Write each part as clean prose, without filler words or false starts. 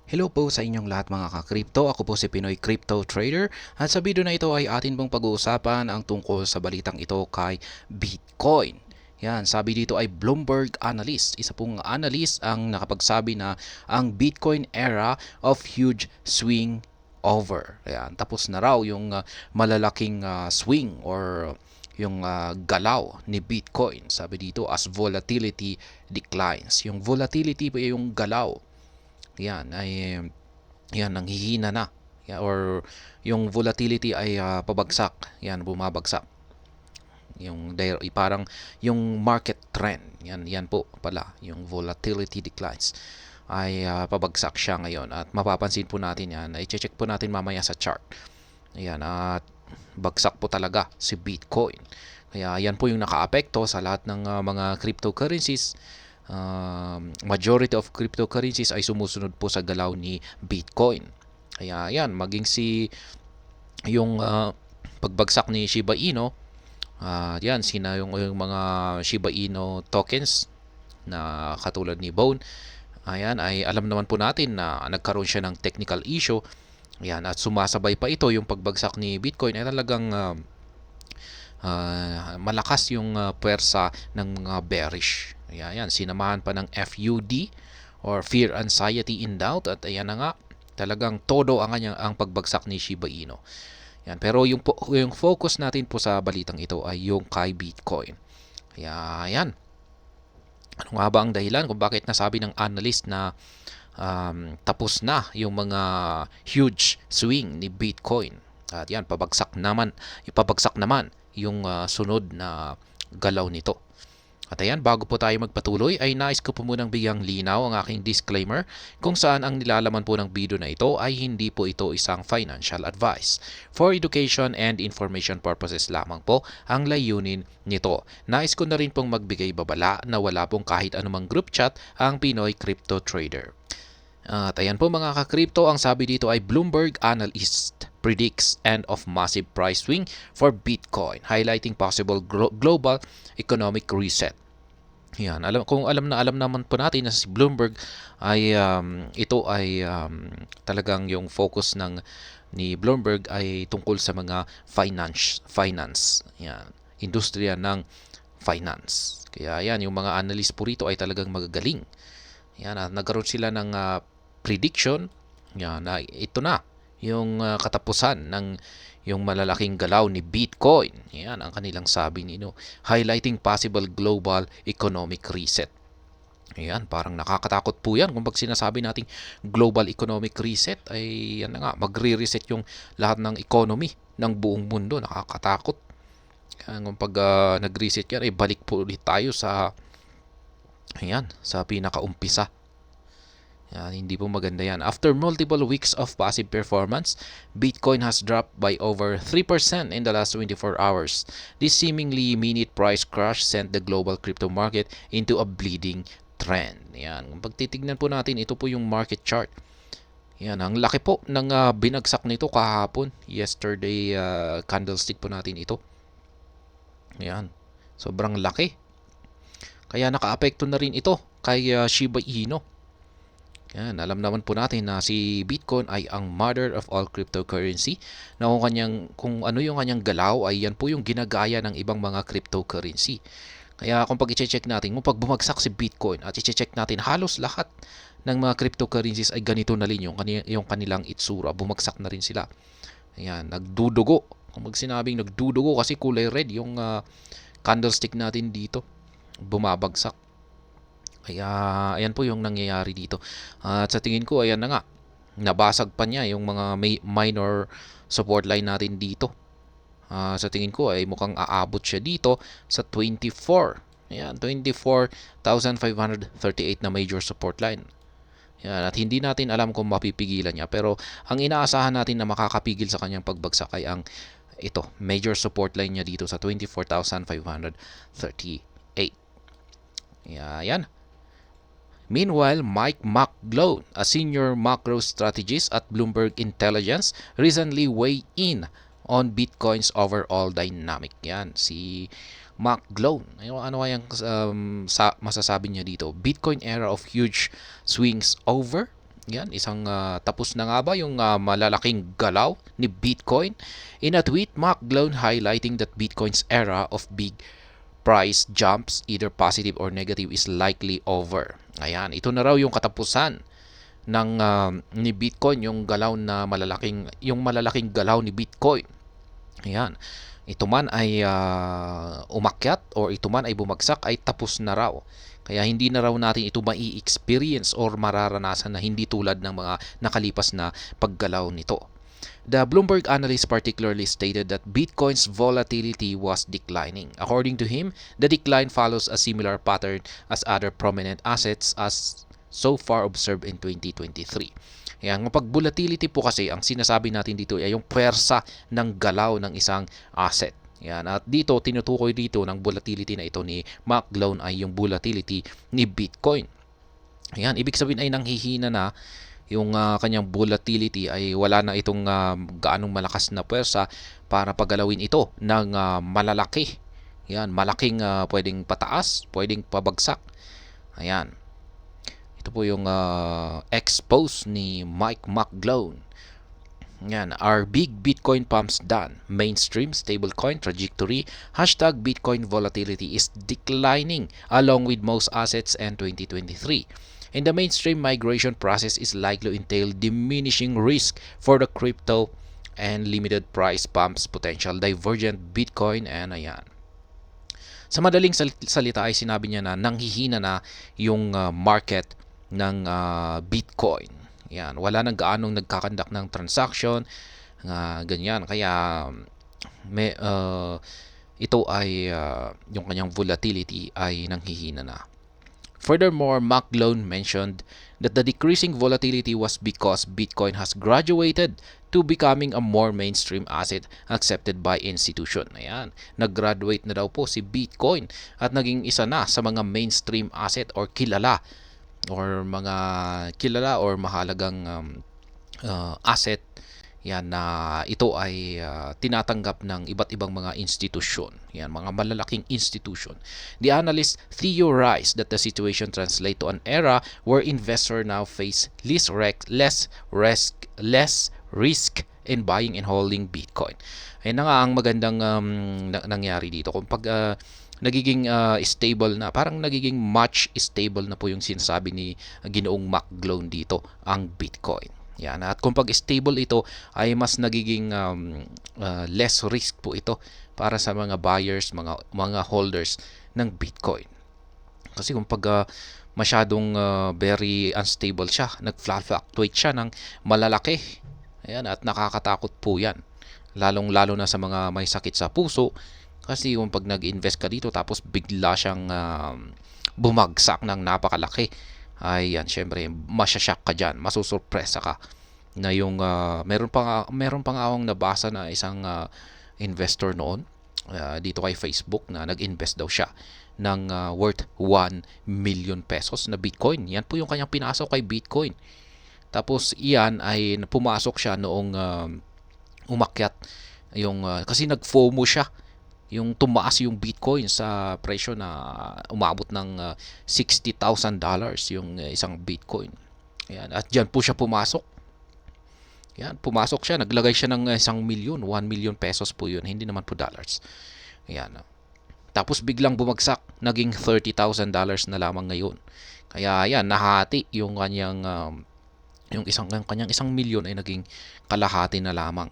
Hello po sa inyong lahat mga ka-crypto. Ako po si Pinoy Crypto Trader at sa video na ito ay atin pong pag-uusapan ang tungkol sa balitang ito kay Bitcoin. Yan, sabi dito ay Bloomberg analyst. Isa pong analyst ang nakapagsabi na ang Bitcoin era of huge swing over. Yan, tapos na raw yung malalaking swing or yung galaw ni Bitcoin. Sabi dito as volatility declines. Yung volatility po yung galaw yan ay yan nanghihina na yan, or yung volatility ay pabagsak, yan bumabagsak yung parang yung market trend yan po pala yung volatility declines ay pabagsak siya ngayon at mapapansin po natin yan, i-check po natin mamaya sa chart. Ayan, at bagsak po talaga si Bitcoin. Kaya yan po yung nakaapekto sa lahat ng mga cryptocurrencies. Majority of cryptocurrencies ay sumusunod po sa galaw ni Bitcoin. Kaya yan, maging yung pagbagsak ni Shiba Inu, yan, yung mga Shiba Inu tokens na katulad ni Bone, ayan, ay alam naman po natin na nagkaroon siya ng technical issue. Ayan, at sumasabay pa ito yung pagbagsak ni Bitcoin ay talagang malakas yung puwersa ng mga bearish. Ayan, sinamahan pa ng FUD or Fear, Anxiety, in Doubt at ayan na nga, talagang todo ang pagbagsak ni Shiba Inu. Yan, pero yung focus natin po sa balitang ito ay yung kay Bitcoin. Kaya yan, ano nga ba ang dahilan kung bakit nasabi ng analyst na tapos na yung mga huge swing ni Bitcoin? At yan, ipabagsak naman yung sunod na galaw nito. At ayan, bago po tayo magpatuloy ay nais ko po munang bigyang linaw ang aking disclaimer kung saan ang nilalaman po ng video na ito ay hindi po ito isang financial advice. For education and information purposes lamang po ang layunin nito. Nais ko na rin pong magbigay babala na wala pong kahit anumang group chat ang Pinoy Crypto Trader. At ayan po mga ka-crypto, ang sabi dito ay Bloomberg analyst predicts end of massive price swing for Bitcoin, highlighting possible global economic reset. Yan, alam naman po natin na si Bloomberg ay ito ay talagang yung focus ni Bloomberg ay tungkol sa mga finance. Yan, industriya ng finance. Kaya yan, yung mga analyst po rito ay talagang magagaling. Yan, nagkaroon sila ng prediction na ito na yung katapusan ng yung malalaking galaw ni Bitcoin. Yan ang kanilang sabi nino, highlighting possible global economic reset. Ayan, parang nakakatakot po yan. Kung pag sinasabi nating global economic reset, ay yan na nga, magre-reset yung lahat ng economy ng buong mundo. Nakakatakot. Kung pag nag-reset yan, ay balik po ulit tayo sa pinakaumpisa. Yan, hindi po maganda yan. After multiple weeks of passive performance, Bitcoin has dropped by over 3% in the last 24 hours. This seemingly minute price crash sent the global crypto market into a bleeding trend. Yan, kung pagtitignan po natin, ito po yung market chart. Yan, ang laki po ng binagsak nito kahapon. Yesterday candlestick po natin ito. Yan, sobrang laki. Kaya nakaapekto na rin ito kay Shiba Inu. Yan, alam naman po natin na si Bitcoin ay ang mother of all cryptocurrency, na kung ano yung kanyang galaw ay yan po yung ginagaya ng ibang mga cryptocurrency. Kaya kung pag i-check natin, kung pag bumagsak si Bitcoin at i-check natin, halos lahat ng mga cryptocurrencies ay ganito na rin yung kanilang itsura. Bumagsak na rin sila. Ayan, nagdudugo. Kung pag sinabing nagdudugo kasi kulay red yung candlestick natin dito, bumabagsak. Kaya ayan po yung nangyayari dito. At sa tingin ko, ayan na nga, nabasag pa niya yung mga minor support line natin dito. Sa tingin ko ay mukhang aabot siya dito sa 24. Ayan, 24,538 na major support line. Ayan, at hindi natin alam kung mapipigilan niya. Pero ang inaasahan natin na makakapigil sa kanyang pagbagsak ay ang ito, major support line niya dito sa 24,538. Ayan. Meanwhile, Mike McGlone, a senior macro strategist at Bloomberg Intelligence, recently weighed in on Bitcoin's overall dynamic. Yan, si McGlone. Ano kayang masasabi niya dito? Bitcoin era of huge swings over? Yan, tapos na nga ba yung malalaking galaw ni Bitcoin? In a tweet, Mark Glone highlighting that Bitcoin's era of big price jumps, either positive or negative, is likely over. Ayan, ito na raw yung katapusan ng ni Bitcoin, yung malalaking galaw ni Bitcoin. Ayan. Ito man ay umakyat or ito man ay bumagsak ay tapos na raw. Kaya hindi na raw natin ito mai-experience or mararanasan na hindi tulad ng mga nakalipas na paggalaw nito. The Bloomberg analyst particularly stated that Bitcoin's volatility was declining. According to him, the decline follows a similar pattern as other prominent assets as so far observed in 2023. Yan, kapag volatility po kasi, ang sinasabi natin dito ay yung pwersa ng galaw ng isang asset. Yan, at dito, tinutukoy dito ng volatility na ito ni Mark Glone ay yung volatility ni Bitcoin. Yan, ibig sabihin ay nanghihina na yung kanyang volatility, ay wala na itong gaanong malakas na pwersa para pagalawin ito ng malalaki. Yan, malaking pwedeng pataas, pwedeng pabagsak. Ayan. Ito po yung expose ni Mike McGlone. Yan, are big Bitcoin pumps done? Mainstream stablecoin trajectory, hashtag Bitcoin volatility is declining along with most assets and 2023. And the mainstream migration process is likely to entail diminishing risk for the crypto and limited price pumps potential divergent Bitcoin. And ayan. Sa madaling salita ay sinabi niya na nanghihina na yung market ng Bitcoin. Yan, wala nang gaanong nagkakandak ng transaction, ganyan. Kaya ito ay yung kanyang volatility ay nanghihina na. Furthermore, McGlone mentioned that the decreasing volatility was because Bitcoin has graduated to becoming a more mainstream asset accepted by institution. Ayan, nag-graduate na daw po si Bitcoin at naging isa na sa mga mainstream asset or kilala or mahalagang asset yan na ito ay tinatanggap ng iba't ibang mga institusyon, yan, mga malalaking institusyon. The analyst theorized that the situation translates to an era where investors now face less risk in buying and holding Bitcoin. Ayun na nga ang magandang nangyari dito. Kung nagiging stable na, parang nagiging much stable na po yung sinasabi ni Ginoong McGlone dito, ang Bitcoin. Yan, at kung pag stable ito ay mas nagiging less risk po ito para sa mga buyers, mga holders ng Bitcoin. Kasi kung pag masyadong very unstable siya, nag-fluctuate siya ng malalaki. Ayan, at nakakatakot po 'yan. Lalong-lalo na sa mga may sakit sa puso. Kasi yung pag nag-invest ka dito tapos bigla siyang bumagsak ng napakalaki, ay yan, syempre masyashock ka dyan, masusurpresa ka na yung meron pa nga akong nabasa na isang investor noon dito kay Facebook na nag-invest daw siya ng worth 1 million pesos na Bitcoin. Yan po yung kanyang pinasok kay Bitcoin. Tapos iyan ay pumasok siya noong umakyat yung kasi nag-FOMO siya, yung tumaas yung Bitcoin sa presyo na umabot ng $60,000 yung isang Bitcoin. Ayan, at diyan po siya pumasok. Ayan, pumasok siya, naglagay siya ng 1 million pesos po yun, hindi naman po dollars. Ayan. Tapos biglang bumagsak, naging $30,000 na lamang ngayon. Kaya ayan, nahati yung kanyang kanyang 1 million ay naging kalahati na lamang.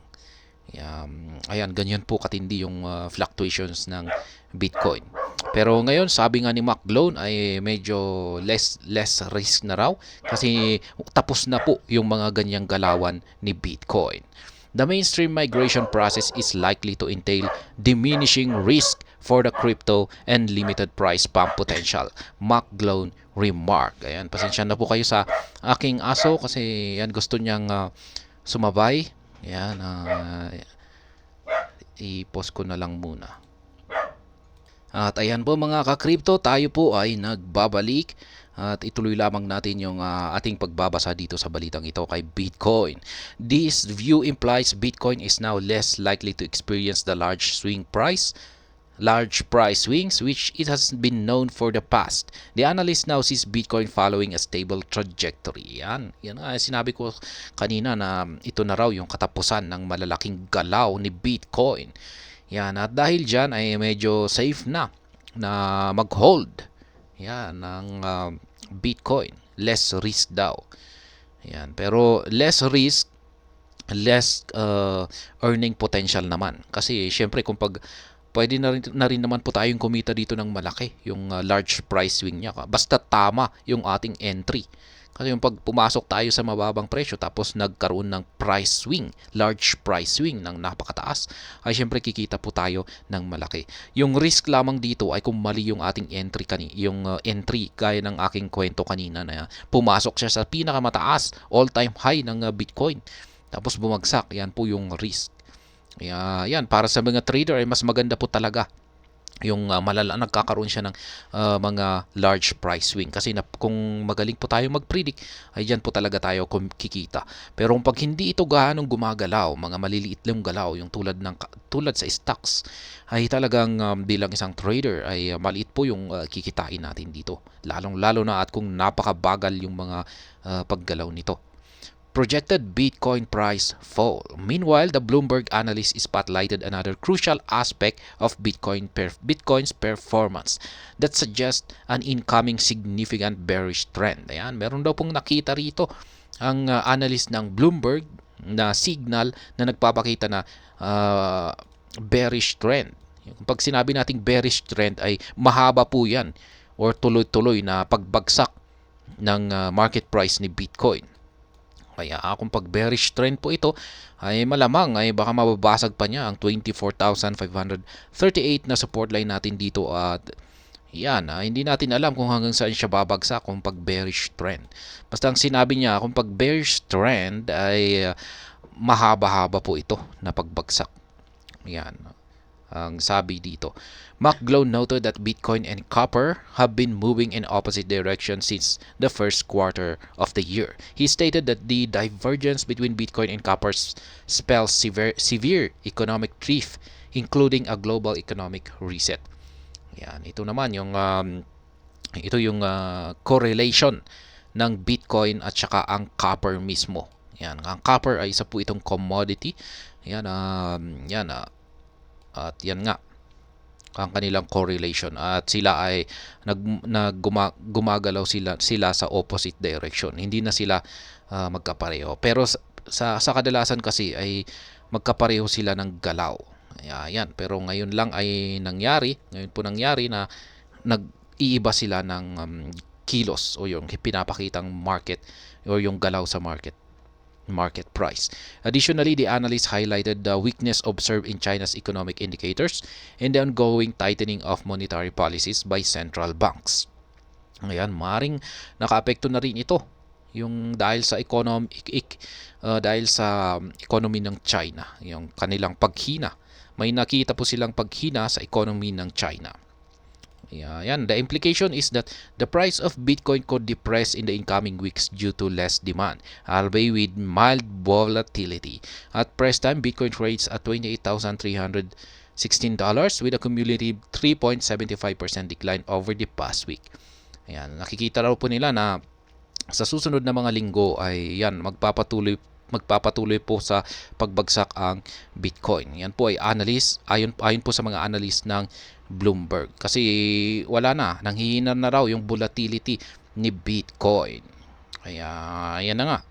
Ayan, ganyan po katindi yung fluctuations ng Bitcoin. Pero ngayon, sabi nga ni McGlone ay medyo less risk na raw kasi tapos na po yung mga ganyang galawan ni Bitcoin. The mainstream migration process is likely to entail diminishing risk for the crypto and limited price pump potential, McGlone remarked. Ayan, pasensya na po kayo sa aking aso kasi yan gusto niyang sumabay. Ayan, i-post ko na lang muna. At ayan po mga ka-crypto, tayo po ay nagbabalik at ituloy lamang natin yung ating pagbabasa dito sa balitang ito kay Bitcoin. This view implies Bitcoin is now less likely to experience the large swing price large price swings which it has been known for the past. The analyst now sees Bitcoin following a stable trajectory. Yan sinabi ko kanina na ito na raw yung katapusan ng malalaking galaw ni Bitcoin. Yan, at dahil dyan ay medyo safe na mag-hold ng Bitcoin. Less risk daw. Yan, pero less risk, less earning potential naman. Kasi syempre kung pwede na rin naman po tayong kumita dito ng malaki, yung large price swing niya. Basta tama yung ating entry. Kasi yung pag pumasok tayo sa mababang presyo tapos nagkaroon ng price swing, large price swing ng napakataas, ay syempre kikita po tayo ng malaki. Yung risk lamang dito ay kung mali yung ating entry entry gaya ng aking kwento kanina na pumasok siya sa pinakamataas all-time high ng Bitcoin. Tapos bumagsak, yan po yung risk. Yan, para sa mga trader ay mas maganda po talaga yung nagkakaroon siya ng mga large price swing kasi kung magaling po tayo mag-predict ay diyan po talaga tayo kikita. Pero pag hindi ito gaanong gumagalaw, mga maliliit lang galaw yung tulad sa stocks, ay talagang bilang isang trader ay maliit po yung kikitain natin dito. Lalong-lalo na at kung napakabagal yung mga paggalaw nito. Projected Bitcoin price fall. Meanwhile, the Bloomberg analyst spotlighted another crucial aspect of Bitcoin's performance that suggests an incoming significant bearish trend. Ayan, meron daw pong nakita rito ang analyst ng Bloomberg na signal na nagpapakita na bearish trend. Pag sinabi nating bearish trend ay mahaba po yan or tuloy-tuloy na pagbagsak ng market price ni Bitcoin. Kaya kung pag bearish trend po ito, ay malamang ay baka mababasag pa niya ang 24,538 na support line natin dito at yan, hindi natin alam kung hanggang saan siya babagsak kung pag bearish trend. Basta ang sinabi niya kung pag bearish trend ay mahaba-haba po ito na pagbagsak. Yan ang sabi dito. McGlow noted that Bitcoin and copper have been moving in opposite directions since the first quarter of the year. He stated that the divergence between Bitcoin and copper spells severe economic drift, including a global economic reset. Yan, ito naman yung correlation ng Bitcoin at saka ang copper mismo. Yan, ang copper ay isa po itong commodity. Yan, at yan nga ang kanilang correlation at sila ay gumagalaw sila sa opposite direction. Hindi na sila magkapareho. Pero sa kadalasan kasi ay magkapareho sila ng galaw. Yan. Pero ngayon lang ay nangyari na nag-iiba sila ng kilos o yung pinapakitang market o yung galaw sa market price. Additionally, the analysts highlighted the weakness observed in China's economic indicators and the ongoing tightening of monetary policies by central banks. Ayan, maring nakaapekto na rin ito yung dahil sa economy ng China, yung kanilang paghina. May nakita po silang paghina sa economy ng China. Yan. The implication is that the price of Bitcoin could depress in the incoming weeks due to less demand, albeit with mild volatility. At press time, Bitcoin trades at $28,316 with a cumulative 3.75% decline over the past week. Ayan, nakikita raw po nila na sa susunod na mga linggo ay magpapatuloy po sa pagbagsak ang Bitcoin. Yan po ay ayon po sa mga analyst ng Bloomberg. Kasi nanghihina na raw yung volatility ni Bitcoin. Kaya yan na nga.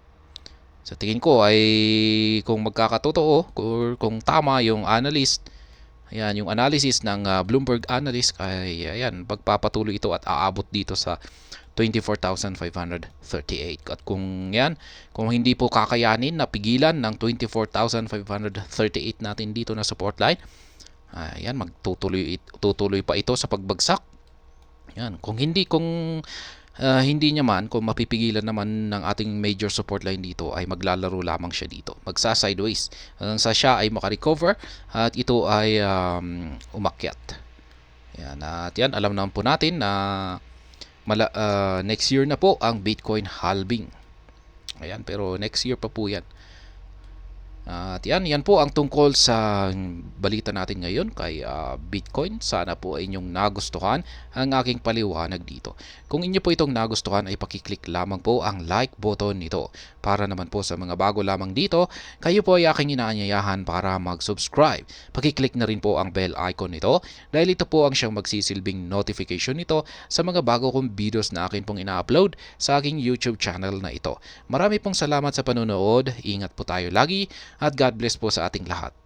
Sa tingin ko ay kung magkakatotoo or kung tama yung analyst, yung analysis ng Bloomberg analyst ay pagpapatuloy ito at aabot dito sa 24,538. At kung hindi po kakayanin na pigilan ng 24,538 natin dito na support line, tutuloy pa ito sa pagbagsak. Kung hindi naman, kung mapipigilan naman ng ating major support line dito, ay maglalaro lamang siya dito. Magsa-sideways hanggang sa siya ay makarecover at ito ay umakyat. At alam naman po natin na next year na po ang Bitcoin halving. Pero next year pa po yan. At yan po ang tungkol sa balita natin ngayon kay Bitcoin. Sana po ay inyong nagustuhan ang aking paliwanag dito. Kung inyo po itong nagustuhan ay pakiclick lamang po ang like button nito. Para naman po sa mga bago lamang dito, kayo po ay aking inaanyayahan para mag-subscribe. Pakiclick na rin po ang bell icon nito dahil ito po ang siyang magsisilbing notification nito sa mga bago kong videos na akin pong ina-upload sa aking YouTube channel na ito. Marami pong salamat sa panonood. Ingat po tayo lagi. At God bless po sa ating lahat.